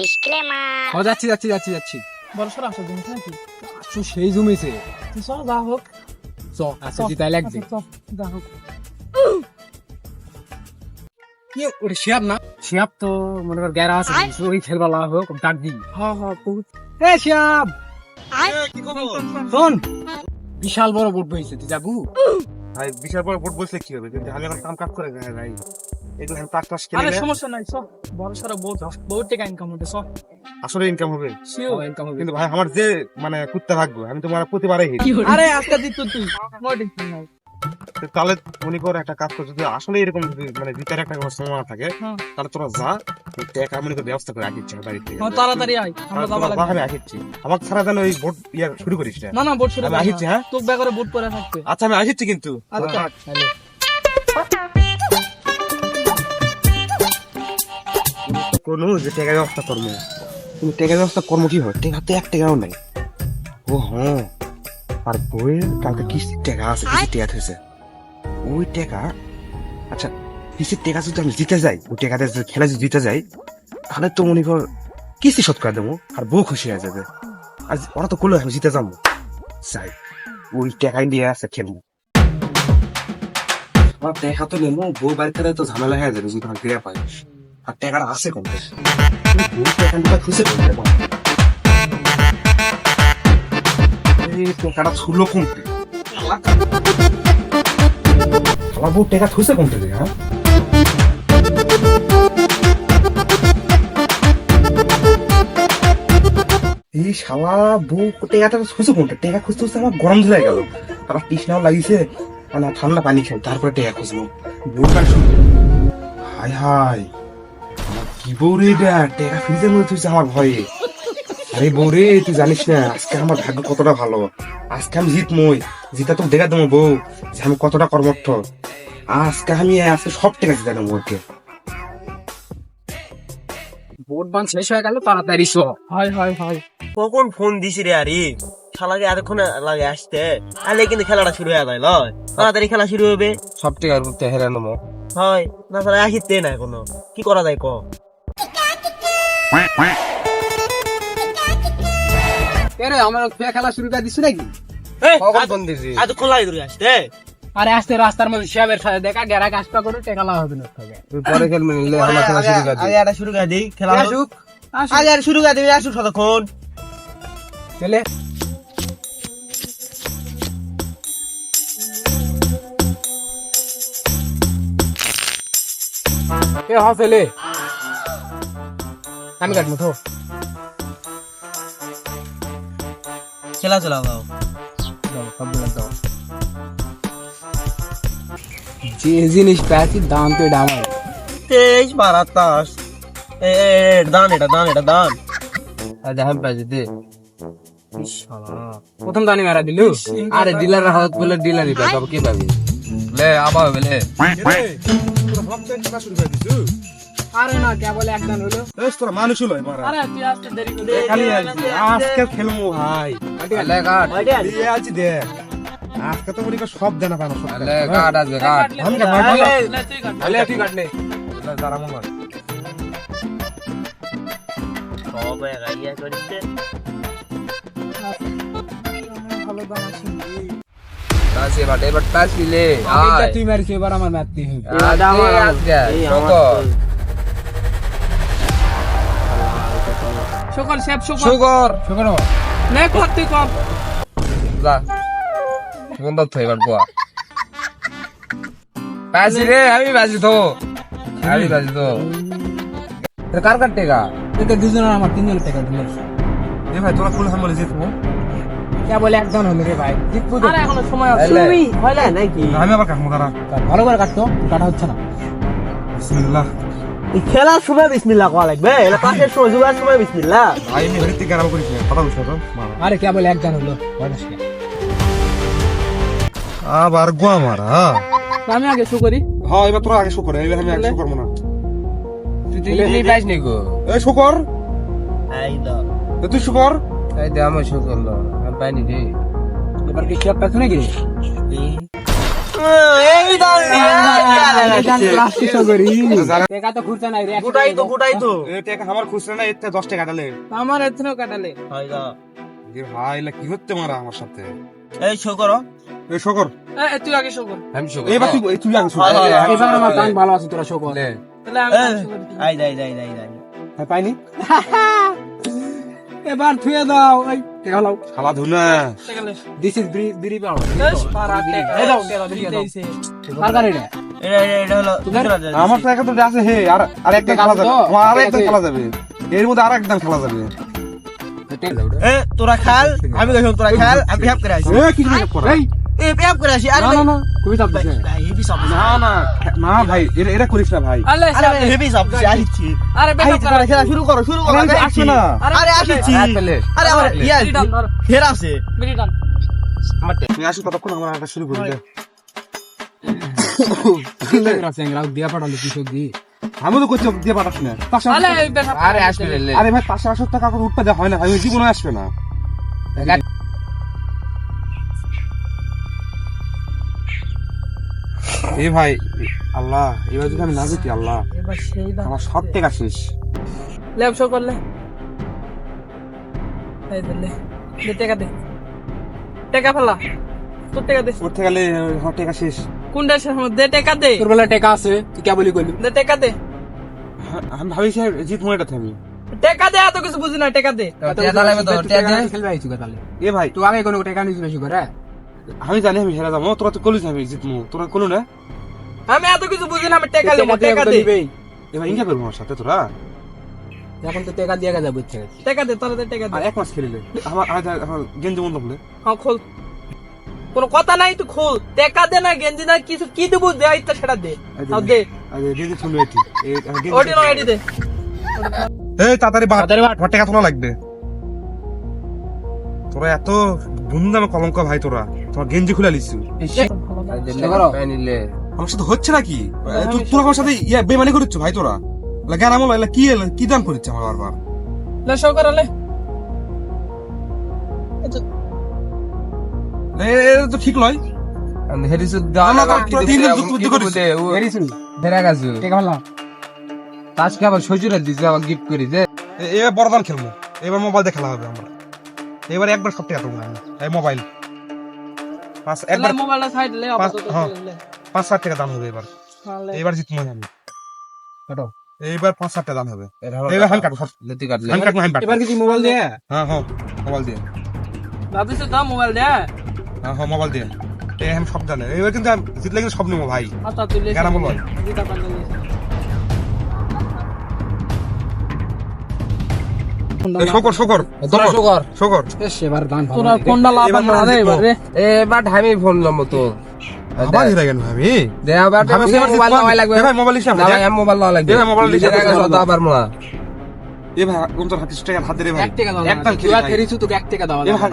Disclaimer. ও যাচ্ছি যাচ্ছি যাচ্ছি যাচ্ছি বড় সর আসো জিনিস নাকি আচ্ছা সেই জমেছে তুই চল যা হোক চ আচ্ছা জিতাই লাগবে যা হোক কি ওরে শিয়াব না শিয়াব তো মনে কর গ্যারা আছে ওই খেলবা লাগা হোক ডাক দি হ্যাঁ হ্যাঁ বহুত এ শিয়াব কি খবর? শোন বিশাল বড় বোট বইছে তুই যাবু ভাই বিশাল বড় ভোট বসলে কি হবে? কিন্তু আমি এখন কাম কাজ করে যায় ভাই। এগুলো আমি পাঁচ টাস আরে খেলে সমস্যা নাই সব বড় সর বহুত বহুত টাকা ইনকাম হবে সব আসলে ইনকাম হবে। ইনকাম হবে কিন্তু ভাই আমার যে মানে কুত্তা থাকবো আমি তোমার প্রতিবারে হিট। আরে আজকে দিত তুই মোটিং নাই তাহলে মনে কর একটা কাজ কর, যদি আসলে এরকম যদি মানে ভিতরে একটা কোনো সময় থাকে হ্যাঁ তাহলে তোরা যা টাকা মনে করে ব্যবস্থা করে আগে বাড়ি থেকে। হ্যাঁ তাড়াতাড়ি আয় আমরা যাবা আমি লাগবে আসিচ্ছি, আমাকে ছাড়া যেন ওই ভোট ইয়ার শুরু করিস না। না না বোট শুরু আমি আসিচ্ছি, হ্যাঁ? তোক ব্যাগরে বোট পরে থাকতে আচ্ছা আমি আসিচ্ছি কিন্তু। আচ্ছা কোনো যে টাকা ব্যবস্থা করবো, কিন্তু টাকা ব্যবস্থা কর্ম কি হয়? টাকা তো এক টাকাও নাই। ও হ্যাঁ, আর বইয়ের কালকে কিস্তির টাকা আছে, কিস্তির টাকা হয়েছে ওই টাকা। আচ্ছা কিস্তির টাকা যদি আমি জিতে যাই, ওই টাকাতে যদি খেলা যদি জিতে যাই, তাহলে তো মনে কর কিস্তি শোধ করে দেবো, আর বউ খুশি হয়ে যাবে। আর ওরা তো করলো আমি জিতে যাবো, যাই ওই টাকাই দিয়ে আছে খেলবো। আমার টাকা তো নেবো, বউ বাড়িতে তো ঝামেলা হয়ে যাবে যদি আমার ফিরে পাই। আর টাকাটা আছে কম খুশি করে দেবো। টাকাটা ছুড়লো কমতে, আমার বউ টাকা থুসে কমতে দেয়। হ্যাঁ এই শালা বউ টাকাটা খুঁজে কোনটা? টাকা খুঁজতে খুঁজতে আমার গরম ধরে গেল, আমার তৃষ্ণাও লাগিয়েছে, মানে ঠান্ডা পানি খাই তারপরে টাকা খুঁজবো। বউটা হাই হাই, আমার কি বউ রে এটা? টাকা ফ্রিজের মধ্যে থুইছে আমার ভয়ে। আরে বউ রে তুই জানিস না আজকে আমার ভাগ্য কতটা ভালো, আজকে আমি জিতমই, জিতা তো দেখা দেবো বউ যে আমি কতটা কর্মঠ। আজকে আমি আজকে সব টাকা জিতা দেবো ওকে। বোট বান শেষ হয়ে গেল তাড়াতাড়ি চ হয় হয় হয় কখন ফোন দিছি রে? আরে শালাকে এতক্ষণ লাগে আসতে, তাহলে কিন্তু খেলাটা শুরু হয়ে যায়। লয় তাড়াতাড়ি খেলা শুরু হবে। সব টাকার মধ্যে হেরে নেবো। হয় না তাহলে আসিতে না কোনো কি করা যায় ক? এরে আমার খেলা শুরু করে দিছিস নাকি? কখন ফোন দিছি? এতক্ষণ লাগে তোর আসতে? আরে আসতে রাস্তার মধ্যে শিয়াবের সাথে দেখা গেরা কাজটা করে টেকা লাগা হবে না তবে তুই পরে খেলবি নিলে আমার খেলা শুরু করে আগে এটা শুরু করে দিই খেলা। আসুক আগে এটা শুরু করে দিবি, আসুক ততক্ষণ। চলে এ হ চলে আমি কাটবো তো খেলা চলা দাও। যে জিনিস পেয়েছি দাম তো এটা আমার 23 দান, এটা দান, এটা দান। দেখাম পাইছি দে। প্রথম দানি মেরা দিলু আরে ডিলার হাত বলে ডিলারই পাই বাবা কি পাবি লে আবার বলে আরে না কে বলে একদম হলো তোরা মানুষ হলো মারা। আরে তুই আসতে দেরি করে খালি আজকে খেলবো ভাই, লে কাট দিয়ে আছি দেখ আজকে তো মনে কর সব দেনা পানো সব লে কাট আছে কাট আমি কাট মার তুই কাট লে তুই কাট নে যারা মঙ্গল সব গাইয়া করিতে ভালো দাম আছে তাসে বাট এবার পাস দিলে আয় তুই মারিস এবার আমার মারতে হবে আদা আমার আজকে সকল শেপ সকল সুগর সুগর নে কর তুই কর যা সুগর তো এবার বুয়া পাসি রে আমি বাজি তো আমি বাজি তো কার কার টেকা এটা দুজনের আমার তিনজনের টেকা দিল এ ভাই তোরা ফুল হামলে জিতবো। কে বলে একজন হলো রে ভাই জিতবো তো আরে এখনো সময় আছে এলে। তুমি হইলে নাকি আমি আবার কাকমো দাঁড়া। ভালো করে কাটতো কাটা হচ্ছে না বিসমিল্লাহ। এই খেলার সময় বিসমিল্লাহ করা লাগবে, এটা পাশের সময় জুয়ার সময় বিসমিল্লাহ। ভাই আমি হরিতে গেরাম করিস না, কথা বলছো তো মারা। আরে কে বলে একজন হলো বয়স কে আবার গোয়া মারা। আমি আগে শু করি হ্যাঁ এবার তোরা আগে শো করে, এবার আমি আগে শো করবো না। তুই পাইস নি গো এই শো কর, এই দাও তুই শো কর। এই দে আমি শুরু করলো আমি পাইনি রে এবার কি খেলা পাইছ নাকি এই দাও টাকা তো খুঁজছে নাই রে গোটাই তো এ টাকা আমার খুচরা না এতে 10 টাকা কাটালে আমার এখানেও কাটালে হয় না এ ভাই এলা কি হচ্ছে মারা আমার সাথে এই শো করো এ শকর তুই আগে শো কর আমি শুকর এবার তুই আগে শুন এবার আমার গান ভালো আছে তোরা শো কর লে তাহলে আমি গান show করি। আই যাই হ্যাঁ পাইনি এবার থুয়ে দাও ওই টাকা লাও খালা ধুনা টাকা লে দিস ইজ বিরি পাও পারা টাকা এই দাও টাকা দিয়েছে কার গাড়ি রে এটা হলো আমার টাকা তো আছে হে আর একটা খেলা যাবে আমার আর একটা খেলা যাবে এর মধ্যে আর একদম খেলা যাবে এ তোরা খাল আমি কইলাম তোরা খাল আমি হেল্প করে আসি এ কি করে এই এ হেল্প করে আসি আরে না খুবই চাপ দিছে ভাই হেভি সব না না না ভাই এটা করিস না ভাই আরে আরে হেভি সব আসছি আরে আই বেটা তোরা খেলা শুরু করো আসছে না আরে আসছি পেলে আরে আমার ইয়া বিরিটান ফের আছে বিরিটান তুই আসি ততক্ষণ আমরা একটা শুরু করি দে। দিয়া পাঠালো কৃষক দি আমি তো করছি দিয়ে পাঠাস না আরে বেটা আরে আসবে লে আরে ভাই 580 টাকা করে উঠতে দেওয়া হয় না ভাই ওই জীবনে আসবে না এ ভাই আল্লাহ এবার যদি আমি না যেতি আল্লাহ এবার সেই দাম আমার সব টাকা শেষ ল্যাব শো করলে এই দিলে দে টাকা দে টাকা ফেলা তোর টাকা দে করতে গেলে আমার টাকা শেষ কোন দেশের মধ্যে টাকা দে তোর বেলা টাকা আছে তুই কে বলি কইলি দে টাকা দে আমি ভাবিছি জিত মনেটাতে আমি টাকা দে এত কিছু বুঝি না টাকা দে টাকা লাগবে তো টাকা খেলবে আইছু তাহলে এ ভাই তুই আগে কোনো টাকা নিস বেশি করে আমি জানি আমি হেরা যাবো তোরা তো কলিস আমি জিতমু তোরা কলু না আমি এত কিছু বুঝি না আমি টাকা নেবো টাকা দে এবার ইঙ্গা করবো আমার সাথে তোরা এখন তো টাকা দিয়ে যাবো টাকা দে তাহলে টাকা আর দে এক মাস খেলিলে আমার গেঞ্জি বন্ধ বলে হ্যাঁ খোল কোনো কথা নাই তুই খোল টাকা দে না গেঞ্জি না কিছু কি দেবো দে ইচ্ছা সেটা দে আর দে আরে গেঞ্জি শুনবে এটি ওটি না এটি দে এই তাড়াতাড়ি বাট আমার টাকা তোলা লাগবে তোরা এত বুন্দামে কলঙ্ক ভাই তোরা তোমার গেঞ্জি খুলে লিছু নিলে আমার সাথে হচ্ছে নাকি তোরা আমার সাথে ইয়া বেমানি করছ ভাই তোরা জ্ঞান আমল কি দান করছে আমার বারবার লে শো করালে এটা তো ঠিক নয় হেরিসু না, না, তোরা তিনজন যুদ্ধ করিস। হেরিসু হেরা গাছু টাকা ভালো আজকে আবার শ্বশুরে দিছে আবার গিফট করি যে এবার বড়দান খেলবো এবার মোবাইল দিয়ে খেলা হবে আমরা এবার একবার সব টাকা তোমরা এই মোবাইল একবার মোবাইলটা সাইড লে আপাতত হ্যাঁ। লে 5-7 টাকা দাম হবে এবার এবার জিতবো আমি কাটো এইবার 5-7 টাকা দাম হবে এবার আমি কাটবো লেতি কাটলে আমি কাটবো আমি এবার কি মোবাইল দে হ্যাঁ হ্যাঁ মোবাইল দিয়ে দাদু তো দাও মোবাইল দে হ্যাঁ হ্যাঁ মোবাইল দিয়ে এই আমি সব জানে এবার কিন্তু আমি জিতলে কিন্তু সব নেবো ভাই আচ্ছা তুই লে কেন বলো? জিতা পারলে শকর তোরা শুকর শকর এবার গান ভালো তোরা কোনটা লাভ এবার না রে জিতবো। এবারে এবার আমি ফোন লম্ব তো আবার হেরে গেল আমি দে আবার ভাবছি এবার মোবাইল জিতবো। নেওয়া লাগবে এ ভাই মোবাইল ইসলাম না ভাই মোবাইল নেওয়া লাগবে দে ভাই, মোবাইল লিখে টাকা দাও। সদ আবার মোলা এ ভাই কোন তোর হাতে টাকা হাতে রে ভাই এক টাকা দাও একদম তুই আর ফেরিছু তোকে এক টাকা দাও এ ভাই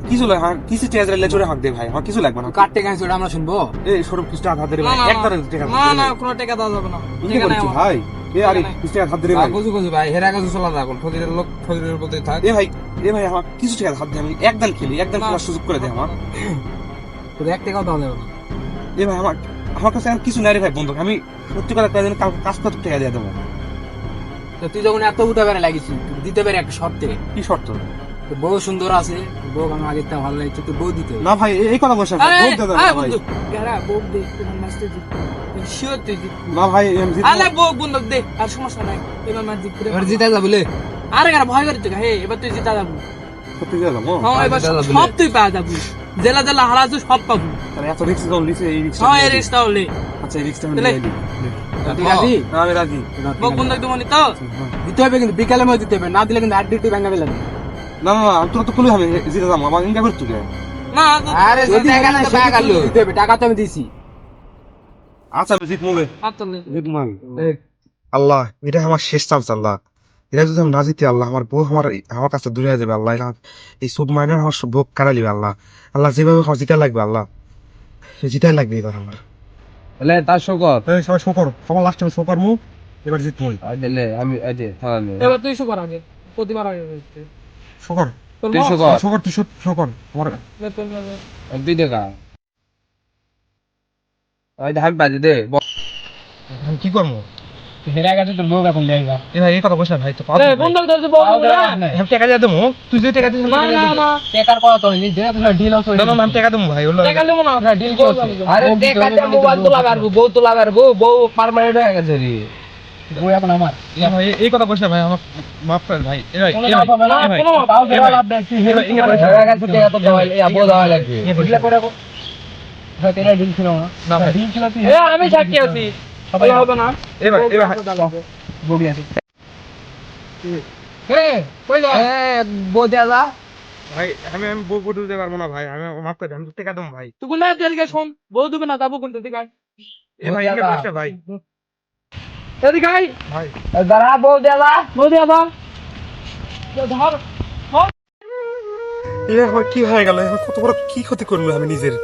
কিছু লাগে হ্যাঁ কিছু চেয়ার লে চড়ে হাত দে ভাই আমার কিছু লাগবে না কাট টাকা আছে আমরা শুনবো এই সরব কিছু হাত দে না, ভাই না, একবার টাকা না না কোনো টাকা দাও যাবে না কি টাকা নাই করছিস আমার। ভাই এ আরে কিছু টাকা হাত দে ভাই বুঝু বুঝু ভাই হেরা গাছু চলা না এখন ফকিরের লোক ফকিরের প্রতি থাক এ ভাই আমার কিছু টাকা হাত দে আমি একদম খেলি একদম খেলার সুযোগ করে দে আমার তোর এক টাকাও দাও যাবে না এ ভাই আমার কাছে এখন কিছু নাই রে ভাই বন্ধু আমি সত্যি কথা কয়ে কাজ করতে টাকা দিয়ে দেবো তো তুই যখন এত উঠে বেড়ে লাগিস দিতে পারে একটা শর্তে কি শর্ত তোর বউ সুন্দর আছে বউ আমার আগে তা ভালো লাগছে তোর বউ দিতে হবে। না ভাই এই কথা বসে আরে, বহুত দাদা আরে ভাই বন্ধু, গেরা, বউ দে, তোমার নাচতে জিতবো। Sure তুই জিতবি। না ভাই আমি জিতবো। আরে বউ বন্ধু দে, আর সমস্যা নাই। এবার ম্যাচ জিতবি। এবার জিতা যাবে লে আরে গেরা, ভয় করি তোকে, হে, এবার তুই জিতা যাবো। সত্যি দিয়ে যাবো হ্যাঁ, এবার জিতা যাবো সব তুই পাওয়া যাবি। জেলা জেলা হারাচ্ছিস, সব পাবো। তাহলে এত রিস্ক দাও লিখে এই রিস্ক হ্যাঁ, এই রিক্স তাহলে। আচ্ছা এই রিস্কটা আমি তাহলে- নিয়ে নিই তুই রাজি? না আমি রাজি বউ বন্ধু একদম নি তো? দিতে হবে কিন্তু, বিকালে মধ্যে দিতে হবে। না দিলে কিন্তু আড্ডি ভেঙে ফেলেন। না না না আমি তোর তো খুলে হবে জিতে যাবো আমার ইনকা করতে গে না, তো- আরে যদি টাকা না টাকা গেল দিতে হবে, টাকা তো আমি দিছি। আচ্ছা আমি জিতবো বে আচ্ছা, নে। জিতবো আমি আল্লাহ এটা আমার শেষ চান্স আল্লাহ এটা যদি আমি না জিতি আল্লাহ আমার বউ আমার কাছে দূরে হয়ে যাবে আল্লাহ এই সব মাইনার আমার বউ কারা লিবে আল্লাহ আল্লাহ যেভাবে আমার জিতা লাগবে আল্লাহ জিতাই লাগবে এবার আমার বলে তার শুকর এই সবাই শো করো সবার লাস্টে আমি শো করবো এবার জিতবো দিলে আমি এই যে থালা নে এবার তুই শুকর আগে। প্রতিবার আগে হচ্ছে। শো কর তোর তুই বউ- শুকর শো কর তুই শো কর আমার নে, তোর বউ- এক দুই টাকা ওই ধান বাজি দে আমি কি করবো হেরা গেছে তোর বউ এখন দেখবা এ ভাই এই কথা বলছ না ভাই তো বন্ধু ধরছে বউ না আমি টাকা দিয়ে দেবো তুই যদি টাকা দিস না না টেকার কথা তো নি দেখ তোর ডিল আছে না আমি টাকা দেবো ভাই ওগুলো টাকা দেবো না ডিল কি হচ্ছে আরে টেকা দে মোবাইল তো লাগারবো বউ তো লাগারবো বউ পার্মানেন্ট হয়ে গেছে রে বউ এখন আমার ভাই এই কথা বলছ না ভাই আমার মাফ করে ভাই এ ভাই কোনো লাভ হবে না কোনো পাও দেওয়া লাভ নাই হেরা গেছে টেকা তো দেওয়া বউ দেওয়া লাগবে বুঝলে করে হ্যাঁ তেরা ডিল ছিল না না ভাই ডিল ছিল তুই আমি সাক্ষী আছি সবাই হবে না এ ভাই বউ আছে হে কই যা এ বউ দেয়া ভাই আমি বউ বউ দিতে পারবো না ভাই আমি মাফ করে আমি টাকা দেবো ভাই তুই কোন দিকে শোন বউ দিবে না যাবো কোন দিকে এ ভাই এই কথা ভাই এদিকে আয় ভাই দাঁড়া বউ দেয়া বউ দিয়া ধর ধর এখন কি হয়ে গেল এখন কত বড় কি ক্ষতি করলো আমি নিজের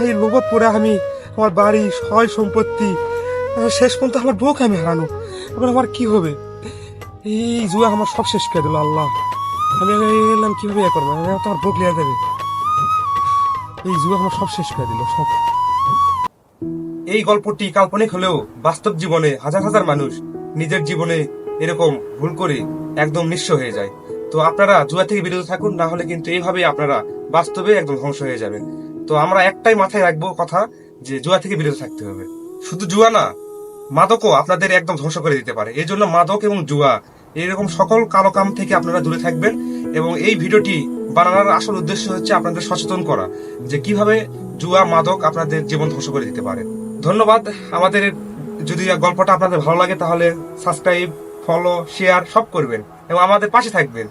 এই লোভত পড়ে আমি আমার বাড়ি সয় সম্পত্তি শেষ পর্যন্ত আমার বউকে আমি হারানো এখন আমার কি হবে এই জুয়া আমার সব শেষ করে দিল আল্লাহ আমি এলাম কিভাবে ইয়ে করবো আমি তো আমার বউ লিয়ে দেবে এই জুয়া আমার সব শেষ করে দিল সব এই গল্পটি কাল্পনিক হলেও বাস্তব জীবনে হাজার হাজার মানুষ নিজের জীবনে এরকম ভুল করে একদম নিঃস্ব হয়ে যায় তো আপনারা জুয়া থেকে বিরত থাকুন, না হলে কিন্তু এইভাবে আপনারা বাস্তবে একদম ধ্বংস হয়ে যাবেন। তো আমরা একটাই মাথায় রাখবো কথা, যে জুয়া থেকে বিরত থাকতে হবে। শুধু জুয়া না, মাদকও আপনাদের একদম ধ্বংস করে দিতে পারে। এই জন্য মাদক এবং জুয়া এরকম সকল কালো কাম থেকে আপনারা দূরে থাকবেন। এবং এই ভিডিওটি বানানোর আসল উদ্দেশ্য হচ্ছে আপনাদের সচেতন করা, যে কিভাবে জুয়া মাদক আপনাদের জীবন ধ্বংস করে দিতে পারে। ধন্যবাদ। আমাদের যদি গল্পটা আপনাদের ভালো লাগে তাহলে সাবস্ক্রাইব, ফলো, শেয়ার সব করবেন এবং আমাদের পাশে থাকবেন।